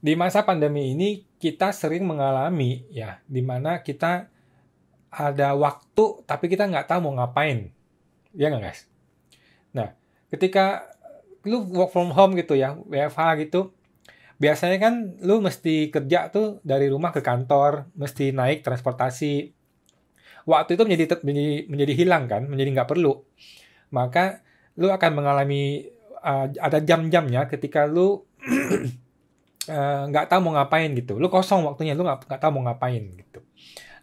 Di masa pandemi ini kita sering mengalami ya, di mana kita ada waktu tapi kita nggak tahu mau ngapain. Ya nggak guys? Nah, ketika lu work from home gitu ya, WFH gitu, biasanya kan lu mesti kerja tuh dari rumah ke kantor, mesti naik transportasi. Waktu itu menjadi hilang kan, menjadi nggak perlu. Maka lu akan mengalami ada jam-jamnya ketika lu nggak tahu mau ngapain gitu. Lu kosong waktunya, lu nggak tahu mau ngapain gitu.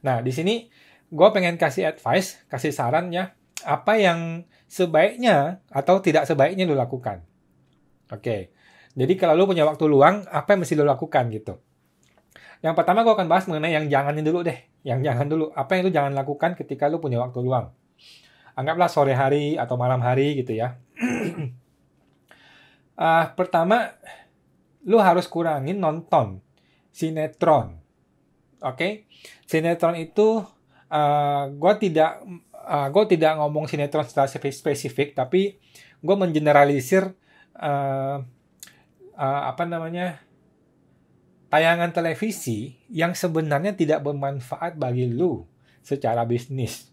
Nah, di sini gue pengen kasih advice, kasih saran ya, apa yang sebaiknya atau tidak sebaiknya lu lakukan. Oke, jadi kalau lu punya waktu luang, apa yang mesti lu lakukan gitu. Yang pertama gue akan bahas mengenai yang janganin dulu deh. Yang jangan dulu. Apa yang lu jangan lakukan ketika lu punya waktu luang. Anggaplah sore hari atau malam hari gitu ya. Pertama, lu harus kurangin nonton sinetron. Oke, sinetron itu gue tidak ngomong sinetron secara spesifik, tapi gue mengeneralisir uh, apa namanya tayangan televisi yang sebenarnya tidak bermanfaat bagi lu secara bisnis.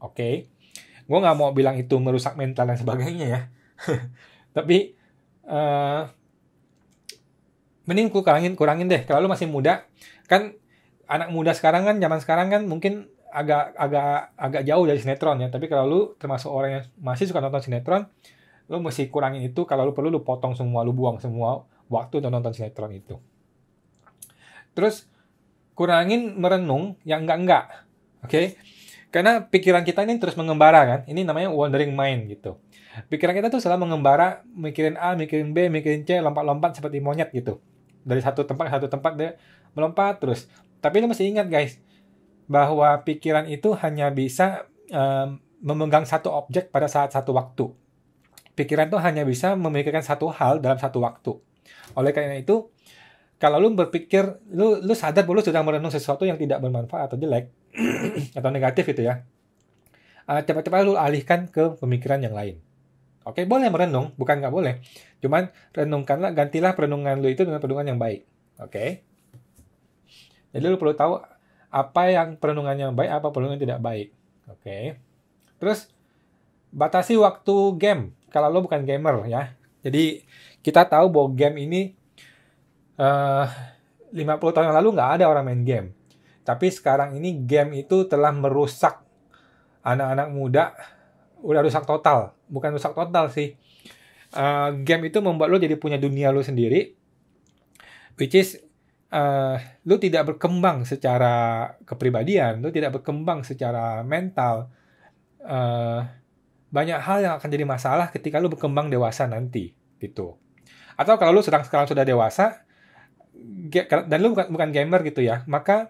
Oke, gue nggak mau bilang itu merusak mental dan sebagainya ya. Tapi mending kurangin deh. Kalau lu masih muda, kan anak muda sekarang kan, zaman sekarang kan mungkin agak jauh dari sinetron ya. Tapi kalau lu termasuk orang yang masih suka nonton sinetron, lu mesti kurangin itu. Kalau lu perlu lu potong semua, lu buang semua waktu untuk nonton sinetron itu. Terus kurangin merenung yang enggak. Oke? Karena pikiran kita ini terus mengembara kan. Ini namanya wandering mind gitu. Pikiran kita tuh selalu mengembara, mikirin A, mikirin B, mikirin C, lompat-lompat seperti monyet gitu. Dari satu tempat ke satu tempat dia melompat terus. Tapi lu mesti ingat guys, bahwa pikiran itu hanya bisa memegang satu objek pada saat satu waktu. Pikiran itu hanya bisa memikirkan satu hal dalam satu waktu. Oleh karena itu, kalau lu berpikir, lu sadar bahwa lu sedang merenung sesuatu yang tidak bermanfaat atau jelek, atau negatif itu ya, cepat-cepat lu alihkan ke pemikiran yang lain. Oke, boleh merenung, bukan nggak boleh. Cuman renungkanlah, gantilah perenungan lu itu dengan perenungan yang baik. Oke? Jadi lu perlu tahu apa yang perenungan yang baik, apa perenungan yang tidak baik. Oke? Terus, batasi waktu game, kalau lu bukan gamer ya. Jadi, kita tahu bahwa game ini 50 tahun yang lalu nggak ada orang main game. Tapi sekarang ini game itu telah merusak anak-anak muda, udah rusak total. Bukan rusak total sih. Game itu membuat lo jadi punya dunia lo sendiri, which is lo tidak berkembang secara kepribadian, lo tidak berkembang secara mental. Banyak hal yang akan jadi masalah ketika lo berkembang dewasa nanti, gitu. Atau kalau lo sekarang sudah dewasa, dan lu bukan gamer gitu ya, maka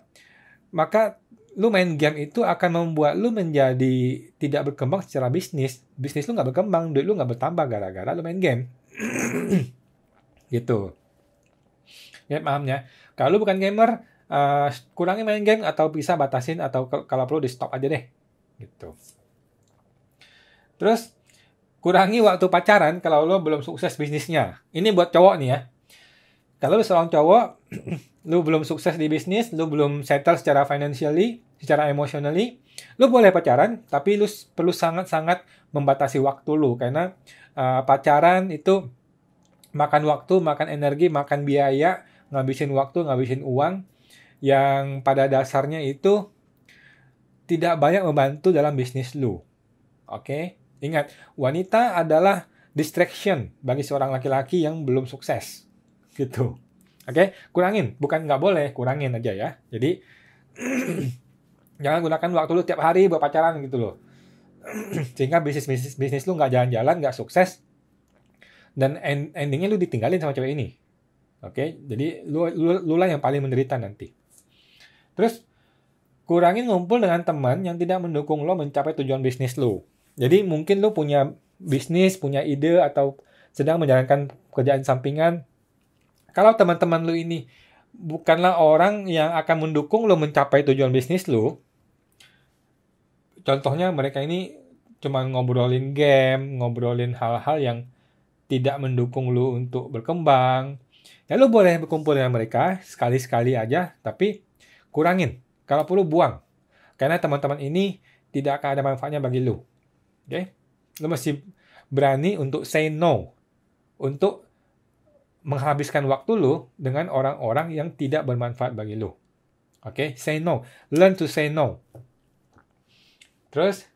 lu main game itu akan membuat lu menjadi tidak berkembang secara bisnis lu nggak berkembang, duit lu nggak bertambah gara-gara lu main game. Gitu ya, pahamnya. Kalau lu bukan gamer, kurangi main game atau bisa batasin, atau kalau perlu di stop aja deh gitu. Terus kurangi waktu pacaran kalau lu belum sukses bisnisnya. Ini buat cowok nih ya. Kalau lu seorang cowok, lu belum sukses di bisnis, lu belum settle secara financially, secara emotionally, lu boleh pacaran, tapi lu perlu sangat-sangat membatasi waktu lu. Karena pacaran itu makan waktu, makan energi, makan biaya, ngabisin waktu, ngabisin uang, yang pada dasarnya itu tidak banyak membantu dalam bisnis lu. Oke? Ingat, wanita adalah distraction bagi seorang laki-laki yang belum sukses. Gitu. Oke, kurangin. Bukan nggak boleh, kurangin aja ya. Jadi, jangan gunakan waktu lu tiap hari buat pacaran gitu loh. Sehingga bisnis lu nggak jalan-jalan, nggak sukses. Dan endingnya lu ditinggalin sama cewek ini. Oke, jadi lu lah yang paling menderita nanti. Terus, kurangin ngumpul dengan teman yang tidak mendukung lo mencapai tujuan bisnis lu. Jadi, mungkin lu punya bisnis, punya ide, atau sedang menjalankan pekerjaan sampingan. Kalau teman-teman lu ini bukanlah orang yang akan mendukung lu mencapai tujuan bisnis lu, contohnya mereka ini cuma ngobrolin game, ngobrolin hal-hal yang tidak mendukung lu untuk berkembang, Ya lu boleh berkumpul dengan mereka sekali-sekali aja, tapi kurangin. Kalau perlu buang. Karena teman-teman ini tidak akan ada manfaatnya bagi lu. Oke? Lu mesti berani untuk say no. Untuk menghabiskan waktu lu dengan orang-orang yang tidak bermanfaat bagi lu. Oke? Say no. Learn to say no. Terus,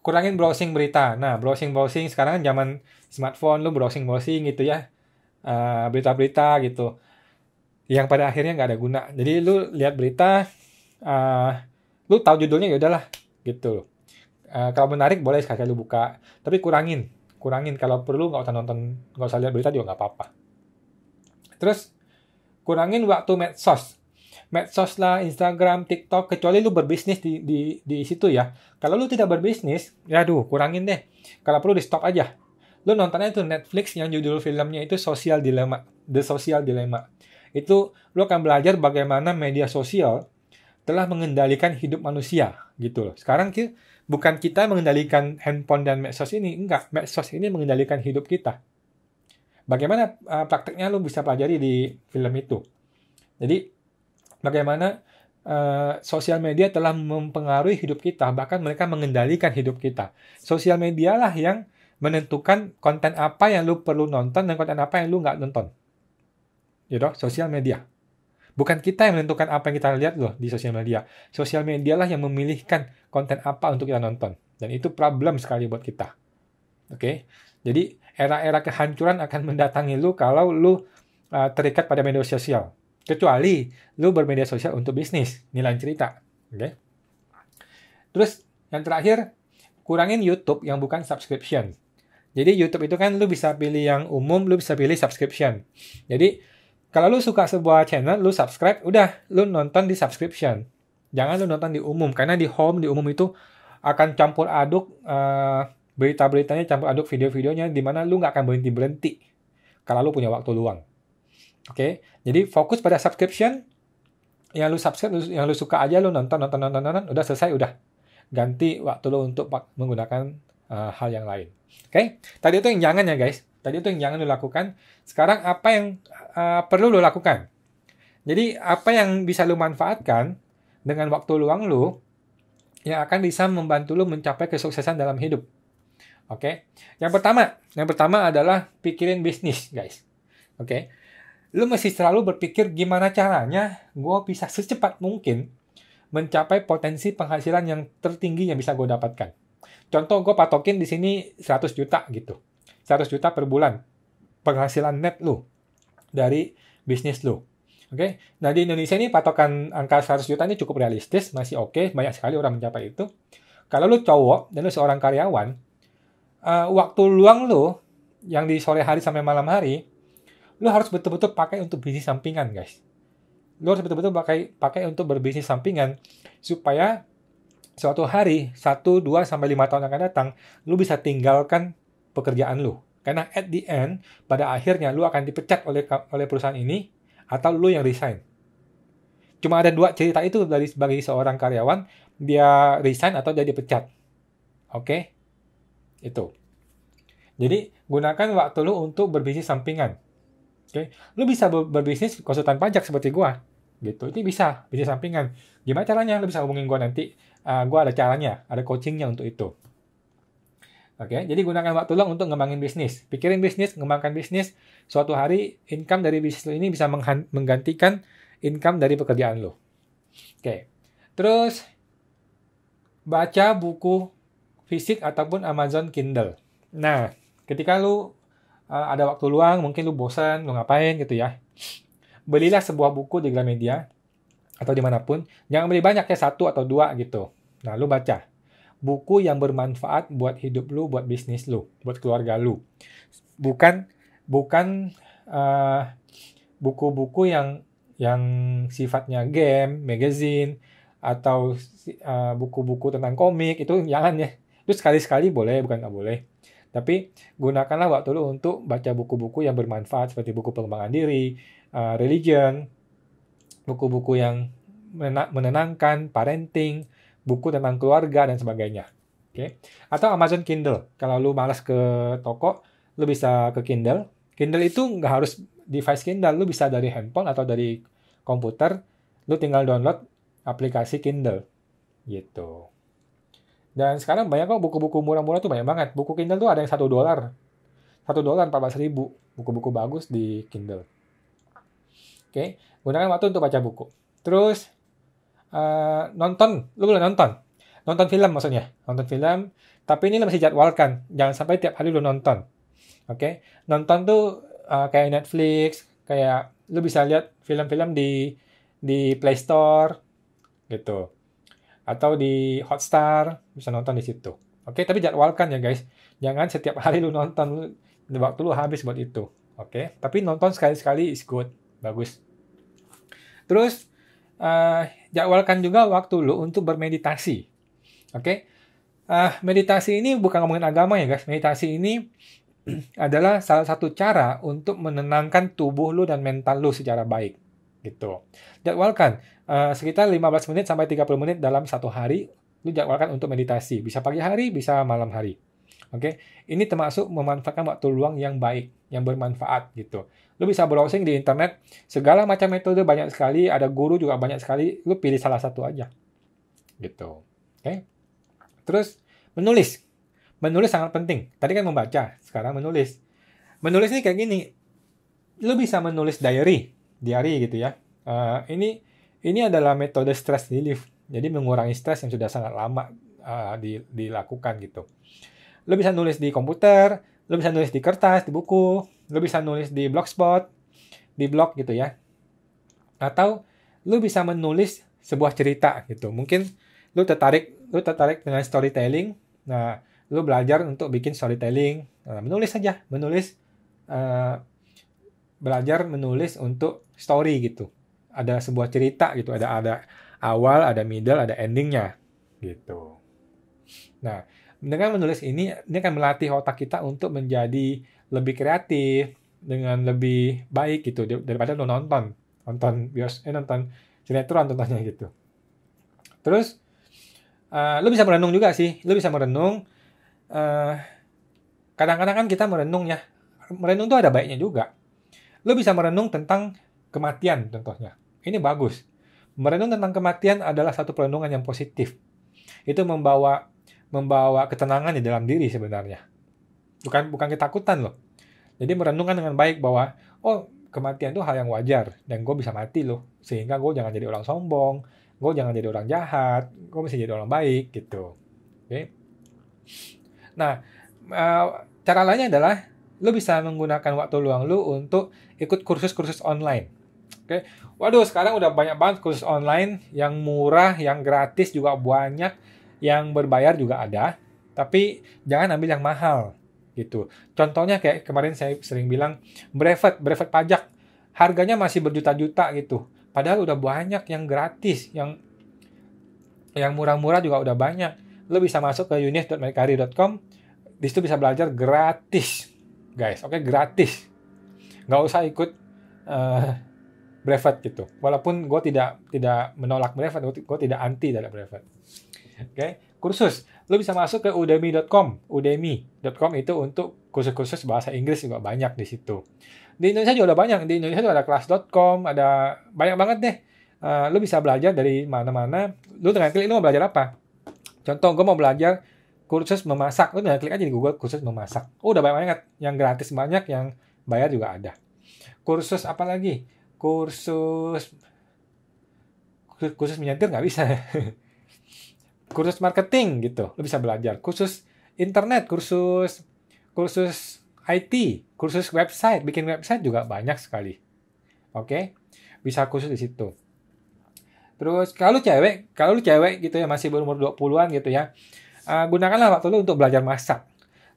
kurangin browsing berita. Nah, browsing sekarang kan zaman smartphone, lu browsing gitu ya. Berita-berita gitu. Yang pada akhirnya nggak ada guna. Jadi lu lihat berita, lu tahu judulnya ya udahlah gitu. Kalau menarik boleh sekali lu buka, tapi kurangin kalau perlu nggak usah lihat berita juga nggak apa-apa. Terus kurangin waktu medsos lah, Instagram, TikTok, kecuali lu berbisnis di situ ya. Kalau lu tidak berbisnis, ya kurangin deh. Kalau perlu di stop aja. Lu nontonnya itu Netflix yang judul filmnya itu Social Dilemma, The Social Dilemma. Itu lu akan belajar bagaimana media sosial telah mengendalikan hidup manusia gitu loh. Sekarang bukan kita mengendalikan handphone dan medsos ini, enggak. Medsos ini mengendalikan hidup kita. Bagaimana prakteknya lu bisa pelajari di film itu. Jadi bagaimana sosial media telah mempengaruhi hidup kita, bahkan mereka mengendalikan hidup kita. Sosial media lah yang menentukan konten apa yang lu perlu nonton dan konten apa yang lu nggak nonton. Gitu, sosial media. Bukan kita yang menentukan apa yang kita lihat loh di sosial media. Sosial media lah yang memilihkan konten apa untuk kita nonton. Dan itu problem sekali buat kita. Oke? Jadi, era-era kehancuran akan mendatangi lu kalau lu terikat pada media sosial. Kecuali lu bermedia sosial untuk bisnis. Ini lain cerita. Oke? Terus, yang terakhir, kurangin YouTube yang bukan subscription. Jadi, YouTube itu kan lu bisa pilih yang umum, lu bisa pilih subscription. Jadi, kalau lu suka sebuah channel, lu subscribe, udah, lu nonton di subscription. Jangan lu nonton di umum, karena di umum itu akan campur aduk berita-beritanya, campur aduk video-videonya, di mana lu nggak akan berhenti-berhenti kalau lu punya waktu luang. Oke? Jadi fokus pada subscription, yang lu subscribe, yang lu suka aja, lu nonton, udah selesai, udah. Ganti waktu lu untuk menggunakan hal yang lain. Oke? Tadi itu yang jangan ya guys. Tadi itu yang jangan lu lakukan. Sekarang apa yang perlu lu lakukan? Jadi apa yang bisa lu manfaatkan dengan waktu luang lu yang akan bisa membantu lu mencapai kesuksesan dalam hidup. Oke? Yang pertama adalah pikirin bisnis, guys. Oke? Lu mesti selalu berpikir gimana caranya gue bisa secepat mungkin mencapai potensi penghasilan yang tertinggi yang bisa gue dapatkan. Contoh, gue patokin di sini 100 juta gitu. 100 juta per bulan penghasilan net lu dari bisnis lu. Oke? Nah, di Indonesia ini patokan angka 100 juta ini cukup realistis, masih oke, banyak sekali orang mencapai itu. Kalau lu cowok dan lu seorang karyawan, waktu luang lu yang di sore hari sampai malam hari, lu harus betul-betul pakai untuk bisnis sampingan, guys. Lu harus betul-betul pakai untuk berbisnis sampingan supaya suatu hari 1, 2 sampai 5 tahun akan datang, lu bisa tinggalkan pekerjaan lu. Karena at the end, pada akhirnya lu akan dipecat oleh perusahaan ini atau lu yang resign. Cuma ada 2 cerita itu bagi seorang karyawan, dia resign atau dia dipecat. Oke? Itu. Jadi, gunakan waktu lu untuk berbisnis sampingan. Oke? Lu bisa berbisnis konsultan pajak seperti gua. Gitu. Ini bisa, bisnis sampingan. Gimana caranya? Lu bisa hubungin gua nanti. Gua ada caranya, ada coachingnya untuk itu. Oke, jadi gunakan waktu luang untuk ngembangin bisnis. Pikirin bisnis, ngembangkan bisnis. Suatu hari, income dari bisnis lo ini bisa menggantikan income dari pekerjaan lo. Oke, terus baca buku fisik ataupun Amazon Kindle. Nah, ketika lo ada waktu luang, mungkin lo bosan, lo ngapain gitu ya. Belilah sebuah buku di Gramedia atau dimanapun. Jangan beli banyak ya, 1 atau 2 gitu. Nah, lo baca. Buku yang bermanfaat buat hidup lu, buat bisnis lu, buat keluarga lu. Bukan buku-buku yang sifatnya game, magazine, atau buku-buku tentang komik, itu jangan ya. Itu sekali-sekali boleh, bukan nggak boleh. Tapi gunakanlah waktu lu untuk baca buku-buku yang bermanfaat, seperti buku pengembangan diri, religion, buku-buku yang menenangkan, parenting, buku tentang keluarga, dan sebagainya. Oke. Atau Amazon Kindle. Kalau lu malas ke toko, lu bisa ke Kindle. Kindle itu nggak harus device Kindle, lu bisa dari handphone atau dari komputer, lu tinggal download aplikasi Kindle gitu. Dan sekarang banyak kok buku-buku murah-murah tuh, banyak banget. Buku Kindle tuh ada yang $1. $1 14.000 buku-buku bagus di Kindle. Oke, gunakan waktu untuk baca buku. Terus nonton, lu boleh nonton film maksudnya, nonton film. Tapi ini lu mesti jadwalkan, jangan sampai tiap hari lu nonton. Oke, nonton tuh kayak Netflix, kayak lu bisa lihat film-film di Play Store gitu, atau di Hotstar, bisa nonton di situ. Oke, tapi jadwalkan ya guys, jangan setiap hari lu nonton, waktu lu habis buat itu. Oke, tapi nonton sekali-sekali is good, bagus. Terus jadwalkan juga waktu lu untuk bermeditasi. Oke, meditasi ini bukan ngomongin agama ya guys. Meditasi ini adalah salah satu cara untuk menenangkan tubuh lu dan mental lu secara baik gitu. Jadwalkan sekitar 15 menit sampai 30 menit dalam satu hari, lu jadwalkan untuk meditasi. Bisa pagi hari, bisa malam hari. Oke, ini termasuk memanfaatkan waktu luang yang baik, yang bermanfaat gitu. Lu bisa browsing di internet, segala macam metode banyak sekali, ada guru juga banyak sekali, lu pilih salah satu aja. Gitu. Oke. Terus menulis. Menulis sangat penting. Tadi kan membaca, sekarang menulis. Menulis ini kayak gini. Lu bisa menulis diary gitu ya. Ini adalah metode stress relief. Jadi mengurangi stres yang sudah sangat lama dilakukan gitu. Lu bisa nulis di komputer, lu bisa nulis di kertas, di buku, lu bisa nulis di blogspot, di blog gitu ya. Atau lu bisa menulis sebuah cerita gitu. Mungkin lu tertarik dengan storytelling. Nah, lu belajar untuk bikin storytelling. Nah, menulis saja, belajar menulis untuk story gitu. Ada sebuah cerita gitu, ada awal, ada middle, ada endingnya gitu. Nah, dengan menulis ini akan melatih otak kita untuk menjadi lebih kreatif dengan lebih baik gitu daripada lu nonton sinetron contohnya gitu. Terus lu bisa merenung juga sih. Lu bisa merenung. Kadang-kadang kan kita merenung ya. Merenung tuh ada baiknya juga. Lu bisa merenung tentang kematian contohnya. Ini bagus. Merenung tentang kematian adalah satu perenungan yang positif. Itu membawa ketenangan di dalam diri sebenarnya. Bukan ketakutan loh. Jadi merenungkan dengan baik bahwa kematian itu hal yang wajar dan gue bisa mati loh. Sehingga gue jangan jadi orang sombong, gue jangan jadi orang jahat, gue mesti jadi orang baik gitu. Oke. Nah, cara lainnya adalah lu bisa menggunakan waktu luang lu untuk ikut kursus-kursus online. Oke. Waduh, sekarang udah banyak banget kursus online yang murah, yang gratis juga banyak, yang berbayar juga ada. Tapi jangan ambil yang mahal gitu. Contohnya kayak kemarin saya sering bilang brevet pajak. Harganya masih berjuta-juta gitu. Padahal udah banyak yang gratis, yang murah-murah juga udah banyak. Lo bisa masuk ke unis.medcari.com. Di situ bisa belajar gratis, guys. Oke, gratis. Nggak usah ikut brevet gitu. Walaupun gue tidak menolak brevet, gue tidak anti terhadap brevet. Oke, kursus. Lo bisa masuk ke udemy.com. Udemy.com itu untuk kursus-kursus bahasa Inggris juga banyak di situ. Di Indonesia juga ada banyak. Di Indonesia juga ada kelas.com, ada banyak banget deh. Lo bisa belajar dari mana-mana. Lo dengan klik lo mau belajar apa? Contoh, gue mau belajar kursus memasak. Lo tinggal klik aja di Google kursus memasak. Udah banyak banget. Yang gratis banyak, yang bayar juga ada. Kursus apa lagi? Kursus menyetir nggak bisa. Kursus marketing gitu. Lo bisa belajar. Kursus internet, kursus IT, kursus website, bikin website juga banyak sekali. Oke? Bisa kursus di situ. Terus kalau lu cewek gitu ya, masih berumur 20-an gitu ya, gunakanlah waktu lu untuk belajar masak.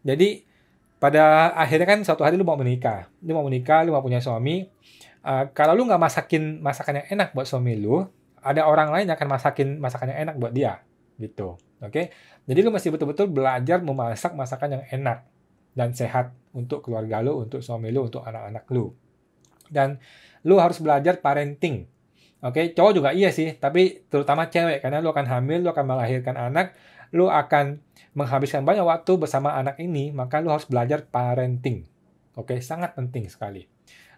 Jadi pada akhirnya kan suatu hari lu mau menikah, lu mau punya suami. Kalau lu nggak masakin masakan yang enak buat suami lu, ada orang lain yang akan masakin masakan yang enak buat dia, gitu. Oke? Jadi lu mesti betul-betul belajar memasak masakan yang enak dan sehat untuk keluarga lu, untuk suami lu, untuk anak-anak lu. Dan lu harus belajar parenting. Oke, cowok juga iya sih, tapi terutama cewek, karena lu akan hamil, lu akan melahirkan anak, lu akan menghabiskan banyak waktu bersama anak ini, maka lu harus belajar parenting. Oke, sangat penting sekali.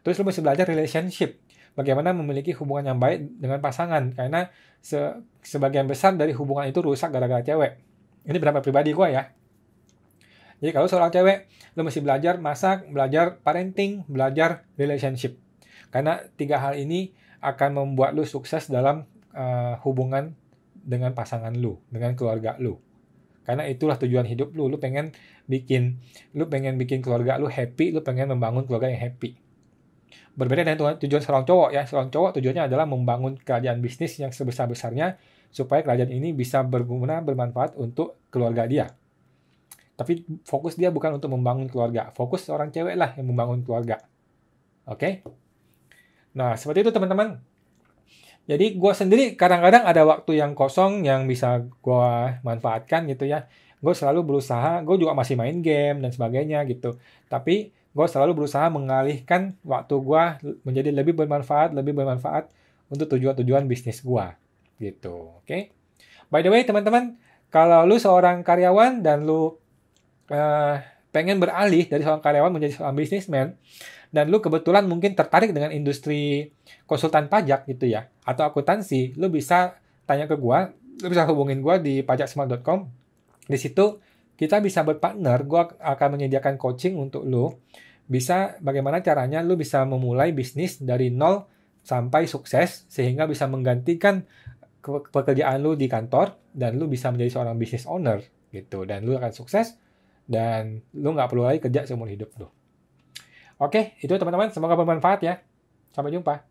Terus lu mesti belajar relationship. Bagaimana memiliki hubungan yang baik dengan pasangan. Karena sebagian besar dari hubungan itu rusak gara-gara cewek. Ini pendapat pribadi gue ya. Jadi kalau seorang cewek, lu mesti belajar masak, belajar parenting, belajar relationship. Karena 3 hal ini akan membuat lu sukses dalam hubungan dengan pasangan lu, dengan keluarga lu. Karena itulah tujuan hidup lu. Lu pengen bikin keluarga lu happy, lu pengen membangun keluarga yang happy. Berbeda dengan tujuan seorang cowok ya. Seorang cowok tujuannya adalah membangun kerajaan bisnis yang sebesar-besarnya supaya kerajaan ini bisa berguna, bermanfaat untuk keluarga dia. Tapi fokus dia bukan untuk membangun keluarga. Fokus seorang cewek lah yang membangun keluarga. Oke? Nah, seperti itu teman-teman. Jadi gue sendiri kadang-kadang ada waktu yang kosong yang bisa gue manfaatkan gitu ya. Gue selalu berusaha, gue juga masih main game dan sebagainya gitu. Tapi gue selalu berusaha mengalihkan waktu gue menjadi lebih bermanfaat untuk tujuan-tujuan bisnis gue. Gitu, oke? By the way teman-teman, kalau lu seorang karyawan dan lu pengen beralih dari seorang karyawan menjadi seorang bisnismen, dan lu kebetulan mungkin tertarik dengan industri konsultan pajak gitu ya, atau akuntansi, lu bisa tanya ke gua, lu bisa hubungin gua di pajaksmart.com. Di situ kita bisa berpartner, gua akan menyediakan coaching untuk lu. Bisa bagaimana caranya lu bisa memulai bisnis dari nol sampai sukses, sehingga bisa menggantikan pekerjaan lu di kantor, dan lu bisa menjadi seorang business owner gitu, dan lu akan sukses, dan lu nggak perlu lagi kerja seumur hidup lu. Oke, itu teman-teman. Semoga bermanfaat ya. Sampai jumpa.